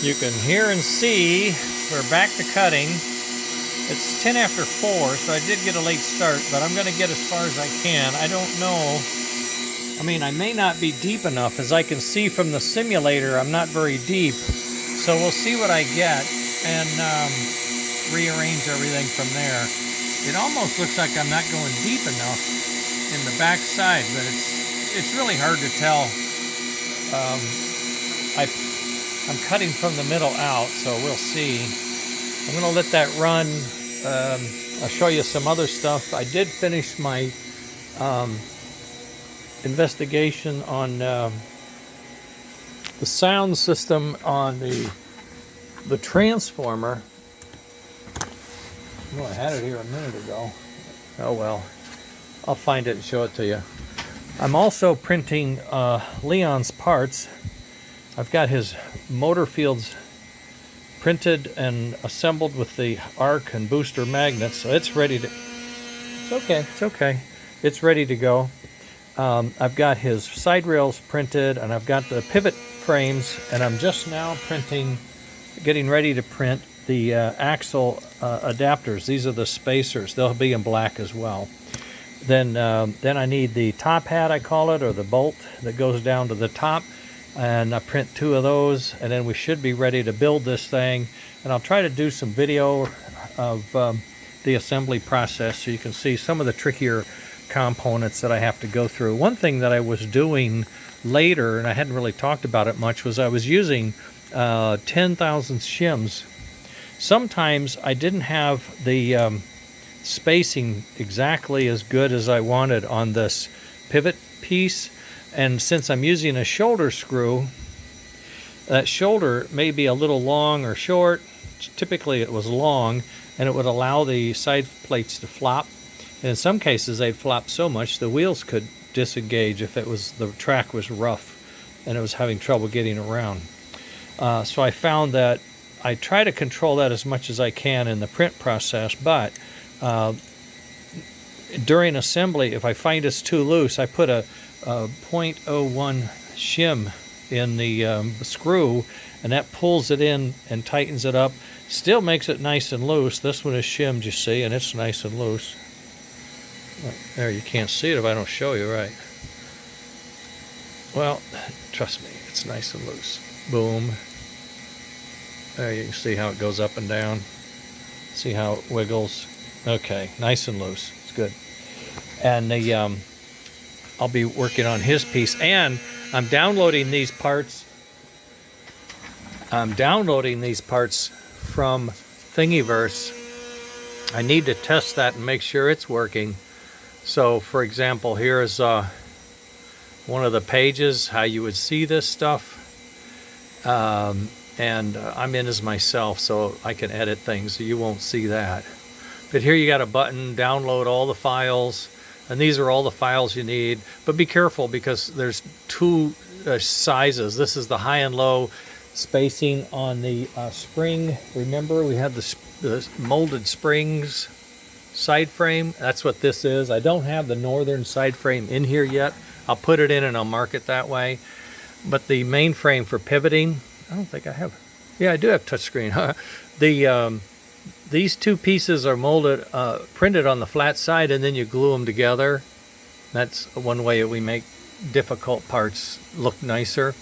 You can hear and see we're back to cutting. It's 10 after 4, so I did get a late start, but I'm going to get as far as I can. I don't know. I mean, I may not be deep enough. As I can see from the simulator, I'm not very deep. So we'll see what I get and rearrange everything from there. It almost looks like I'm not going deep enough in the back side, but it's really hard to tell. I'm cutting from the middle out, so we'll see. I'm going to let that run. I'll show you some other stuff. I did finish my investigation on the sound system on the transformer. Oh, I had it here a minute ago. Oh well, I'll find it and show it to you. I'm also printing Leon's parts. I've got his motor fields printed and assembled with the arc and booster magnets, so it's ready to. It's okay. It's ready to go. I've got his side rails printed, and I've got the pivot frames, and I'm just now getting ready to print the axle adapters. These are the spacers. They'll be in black as well. Then I need the top hat, I call it, or the bolt that goes down to the top. And I print 2 of those, and then we should be ready to build this thing. And I'll try to do some video of the assembly process so you can see some of the trickier components that I have to go through. One thing that I was doing later, and I hadn't really talked about it much, was I was using 10,000 shims. Sometimes I didn't have the spacing exactly as good as I wanted on this pivot piece. And since I'm using a shoulder screw, that shoulder may be a little long or short. Typically it was long, and it would allow the side plates to flop. And in some cases they'd flop so much the wheels could disengage if the track was rough and it was having trouble getting around. So I found that I try to control that as much as I can in the print process, but during assembly, if I find it's too loose, I put a 0.01 shim in the screw, and that pulls it in and tightens it up. Still makes it nice and loose. This one is shimmed, you see, and it's nice and loose. There, you can't see it if I don't show you, right? Well, trust me, it's nice and loose. Boom. There, you can see how it goes up and down. See how it wiggles. Okay, nice and loose. It's good. And I'll be working on his piece, and I'm downloading these parts. I'm downloading these parts from Thingiverse. I need to test that and make sure it's working. So, for example, here's one of the pages, how you would see this stuff. And I'm in as myself, so I can edit things, so you won't see that. But here you got a button, download all the files. And these are all the files you need, but be careful because there's 2 sizes. This is the high and low spacing on the spring. Remember, we had the molded springs side frame. That's what this is. I don't have the northern side frame in here yet. I'll put it in and I'll mark it that way. But the main frame for pivoting, I don't think I have. Yeah, I do have touchscreen. These 2 pieces are molded, printed on the flat side, and then you glue them together. That's one way we make difficult parts look nicer.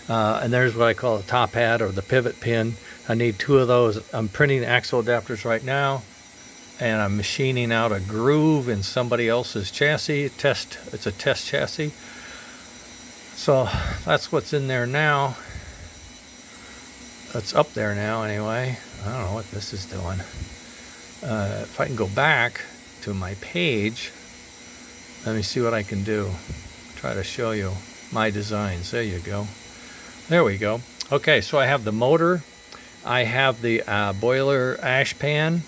And there's what I call the top hat or the pivot pin. I need 2 of those. I'm printing axle adapters right now, and I'm machining out a groove in somebody else's chassis. It's a test chassis. So that's what's in there now. That's up there now anyway. I don't know what this is doing. If I can go back to my page, let me see what I can do. Try to show you my designs. There you go. There we go. Okay, so I have the motor. I have the boiler ash pan.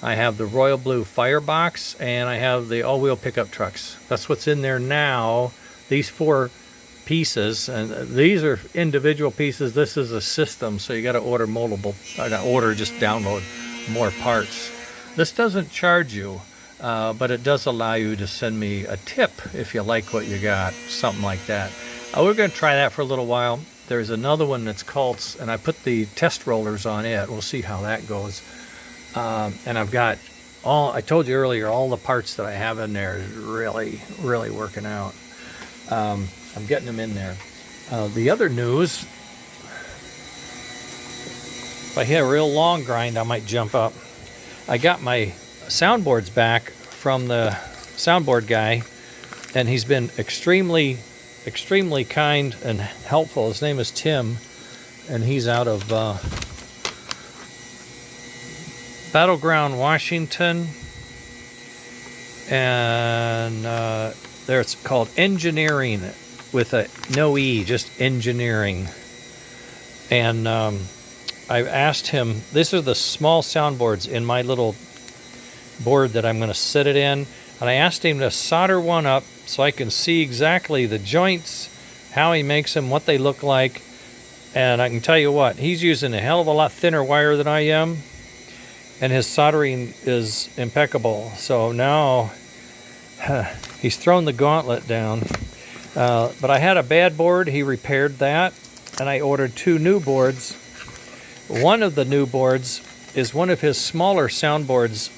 I have the royal blue Firebox, and I have the all-wheel pickup trucks. That's what's in there now. These 4 pieces, and these are individual pieces. This is a system, so you got to order multiple. Just download more parts. This doesn't charge you, but it does allow you to send me a tip if you like what you got, something like that. We're going to try that for a little while. There's another one that's called, and I put the test rollers on it. We'll see how that goes. And I've got I told you earlier, all the parts that I have in there is really, really working out. I'm getting them in there. The other news, if I hit a real long grind, I might jump up. I got my soundboards back from the soundboard guy, and he's been extremely kind and helpful. His name is Tim, and he's out of Battleground, Washington, and there it's called Engineering with a no E, just Engineering. And I've asked him, these are the small soundboards in my little board that I'm going to sit it in, and I asked him to solder one up so I can see exactly the joints, how he makes them, what they look like. And I can tell you what, he's using a hell of a lot thinner wire than I am, and his soldering is impeccable. So now he's thrown the gauntlet down. But I had a bad board, he repaired that, and I ordered 2 new boards. One of the new boards is one of his smaller soundboards.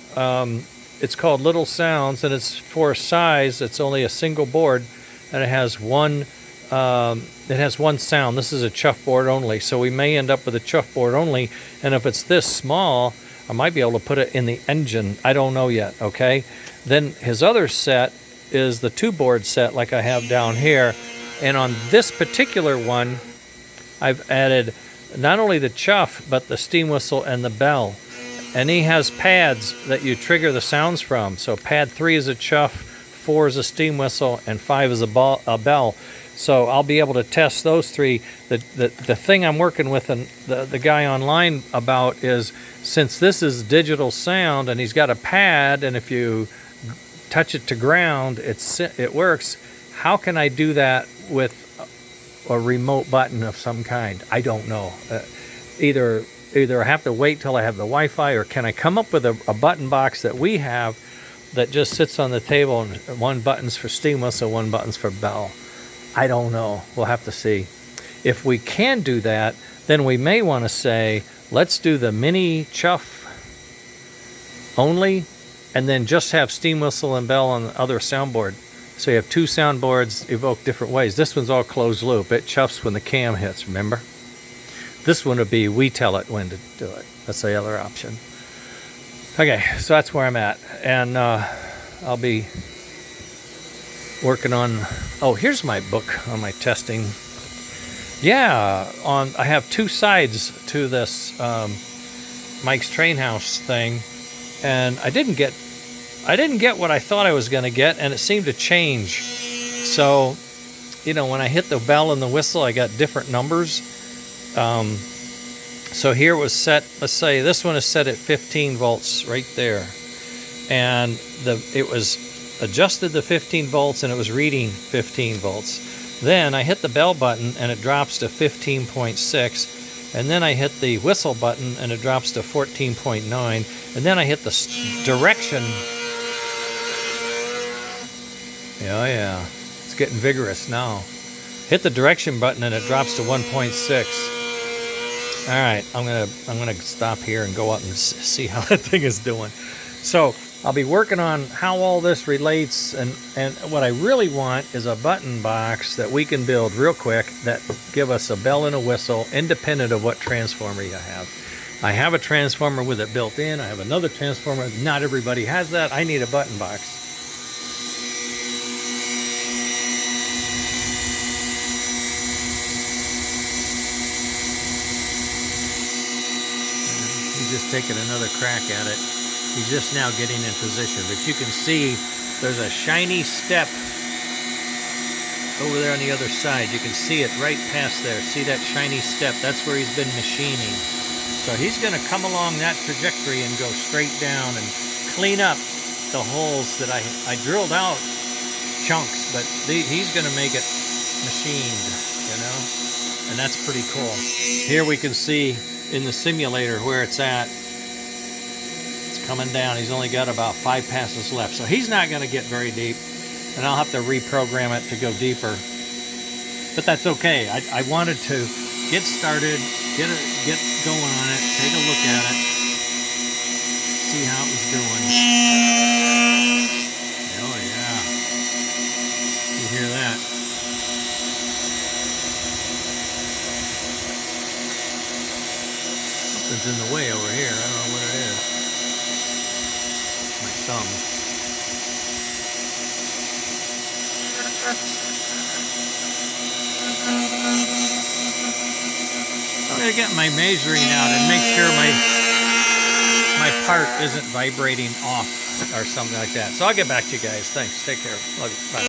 It's called Little Sounds, and it's for size. It's only a single board, and it has one sound. This is a chuff board only, so we may end up with a chuff board only. And if it's this small, I might be able to put it in the engine. I don't know yet. Okay. Then his other set is the 2-board set, like I have down here. And on this particular one, I've added not only the chuff, but the steam whistle and the bell. And he has pads that you trigger the sounds from. So pad 3 is a chuff, 4 is a steam whistle, and 5 is a bell. So I'll be able to test those 3. The thing I'm working with the guy online about is, since this is digital sound and he's got a pad, and if you touch it to ground, it works. How can I do that with a remote button of some kind? I don't know. Either I have to wait till I have the Wi-Fi, or can I come up with a button box that we have that just sits on the table, and 1 button's for steam whistle, 1 button's for bell. I don't know. We'll have to see. If we can do that, then we may want to say, let's do the mini chuff only, and then just have steam whistle and bell on the other soundboard. So you have 2 soundboards evoke different ways. This one's all closed loop. It chuffs when the cam hits, remember? This one would be we tell it when to do it. That's the other option. Okay, so that's where I'm at. And I'll be working on... Oh, here's my book on my testing. Yeah, I have 2 sides to this Mike's Train House thing. And I didn't get what I thought I was going to get, and it seemed to change. So, when I hit the bell and the whistle, I got different numbers. So here was set, let's say this one is set at 15 volts right there. And it was adjusted to 15 volts, and it was reading 15 volts. Then I hit the bell button, and it drops to 15.6. And then I hit the whistle button, and it drops to 14.9. And then I hit the direction. Yeah. It's getting vigorous now. Hit the direction button, and it drops to 1.6. All right, I'm gonna stop here and go up and see how that thing is doing. So I'll be working on how all this relates, and what I really want is a button box that we can build real quick that give us a bell and a whistle independent of what transformer you have. I have a transformer with it built in. I have another transformer. Not everybody has that. I need a button box. He's just taking another crack at it. He's just now getting in position, but you can see there's a shiny step over there on the other side. You can see it right past there. See that shiny step? That's where he's been machining. So he's going to come along that trajectory and go straight down and clean up the holes that I drilled out chunks, but he's going to make it machined, and that's pretty cool. Here we can see in the simulator where it's at. It's coming down. He's only got about 5 passes left, so he's not going to get very deep, and I'll have to reprogram it to go deeper. But that's okay. I wanted to get started, get going on it, take a look at it, see how it was doing. Oh yeah, you hear that? Something's in the way over here. I don't know what it is. My thumb. I'm gonna get my measuring out and make sure my part isn't vibrating off or something like that. So I'll get back to you guys. Thanks. Take care. Love you. Bye.